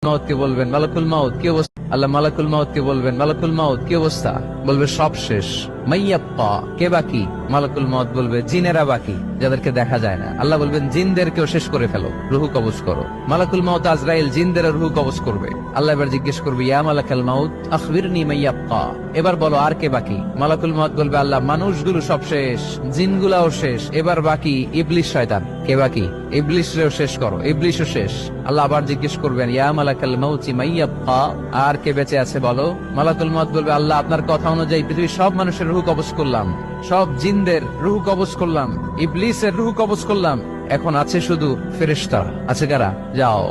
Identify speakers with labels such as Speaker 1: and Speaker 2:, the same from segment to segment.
Speaker 1: মাউত কে বলবেন, মালাকুল মাউত কি অবস্থা? আল্লাহ মালাকুল মাউত কে বলবেন, মালাকুল মাউত কি অবস্থা? বলবে সব শেষ। মাইয়াপ্পা, কে বাকি? মালাকুল মাউত বলবে জিনেরা বাকি, যাদেরকে দেখা যায় না। আল্লাহ বলবেন জিনদেরকেও শেষ করে ফেলো, রুহু কবজ করো। মালাকুল মাউত আজরাইল জিনদের রুহু কবজ করবে। আল্লাহ এবার জিজ্ঞেস করবে, ইয়া মালাকাল মাউত আখবিরনি মাইয়াপ্পা, এবার বলো আর কে বাকি? মালাকুল মাউত বলবে, আল্লাহ মানুষগুলো সব শেষ, জিনগুলাও শেষ, এবার বাকি ইবলিস শয়তান। কে বাকি? ইবলিসরেও শেষ করো, ইবলিসও শেষ। আল্লাহ আবার জিজ্ঞেস করবেন, ইয়া মালাকাল মাউতি মাইয়াপ্পা, আর কে বেঁচে আছে বলো? মালাকুল মাউত বলবে, আল্লাহ আপনার কথা অনুযায়ী পৃথিবীর সব মানুষের রুহু কবজ করলাম, সব জিনদের রুহু কবজ করলাম, ইবলিসের রুহু কবজ করলাম, এখন আছে শুধু ফেরেশতা। আছে কারা? যাও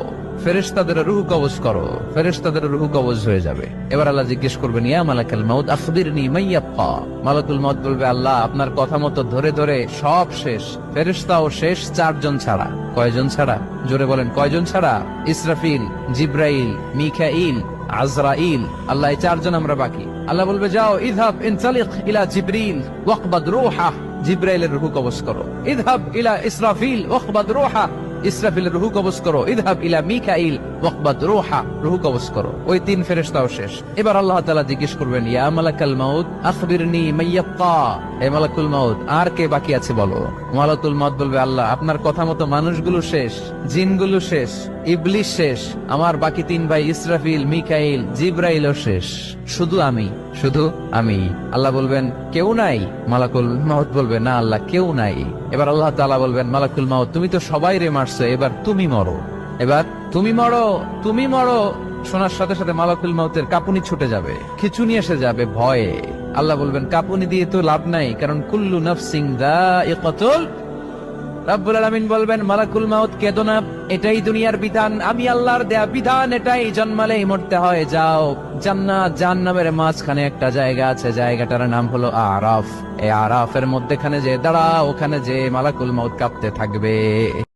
Speaker 1: ফেরেশতাদের রুহু কবজ করো। ফেরেশতাদের রুহু কবজ হয়ে যাবে। এবার আল্লাহ জিজ্ঞেস করবেন, ইয়া মালাকাল মাউত আখবিরনি মাইয়াপ্পা। মালাকুল মাউত বলবে, আল্লাহ আপনার কথা মতো ধরে ধরে সব শেষ, ফেরেশতাও শেষ, 4 জন ছাড়া। কয়জন ছাড়া? জোরে বলেন, কয়জন ছাড়া? ইসরাফিল, জিব্রাইল, মিকাইল, আজরাইল। আল্লাহ এই 4 জন আমরা বাকি। আল্লাহ বলবে, যাও ইযহাব ইনতালিক ইলা জিবরিল ওয়াকবাদ রূহা, জিব্রাইলের রুহু কবজ করো। ইযহাব ইলা ইসরাফিল ওয়াকবাদ রূহা, ইসরাফিলের রুহু কবজ করো। ইযহাব ইলা মিকাইল ওয়াকবাদ রূহা, রুহু কবজ করো। ওই 3 ফেরেশতাও শেষ। এবার আল্লাহ তাআলা জিজ্ঞেস করবেন, ইয়া মালাকাল মাউত আখবিরনি মাইয়াপ্পা, হে মালাকুল মাউত আর কে বাকি আছে বলো? মালাকুল মাউত বলবে, আল্লাহ আপনার কথা মতো মানুষগুলো শেষ, জিনগুলো শেষ, ইবলিস শেষ, আমার বাকি 3 ভাই ইসরাফিল, মিকাইল, জিব্রাইলও শেষ, শুধু আমি, শুধু আমি। আল্লাহ বলবেন, কেউ নাই? মালাকুল মাউত বলবে, না আল্লাহ কেউ নাই। এবার আল্লাহ তাআলা বলবেন, মালাকুল মাউত তুমি তো সবাই রে মারছো, এবার তুমি মরো, এবার তুমি মরো, তুমি মরো। শোনার সাথে সাথে মালাকুল মাউতের কাঁপুনি ছুটে যাবে, খিঁচুনি এসে যাবে ভয়ে। আল্লাহ বলবেন, কাঁপুনি দিয়ে তো লাভ নাই, কারণ কুল্লু নাফসিন যায়িকাতুল। রব্বুল আলামিন বলবেন, মালাকুল মাউত কেঁদো না, এটাই দুনিয়ার বিধান, আমি আল্লাহর দেয়া বিধান, এটাই, জন্মালেই মরতে হয়। যাও, জান্নাত জাহান্নামের মাঝখানে একটা জায়গা আছে, জায়গাটার নাম হলো আরাফ। এই আরাফের মধ্যেখানে যে দাঁড়া, ওখানে যে মালাকুল মাউত কাঁপতে থাকবে।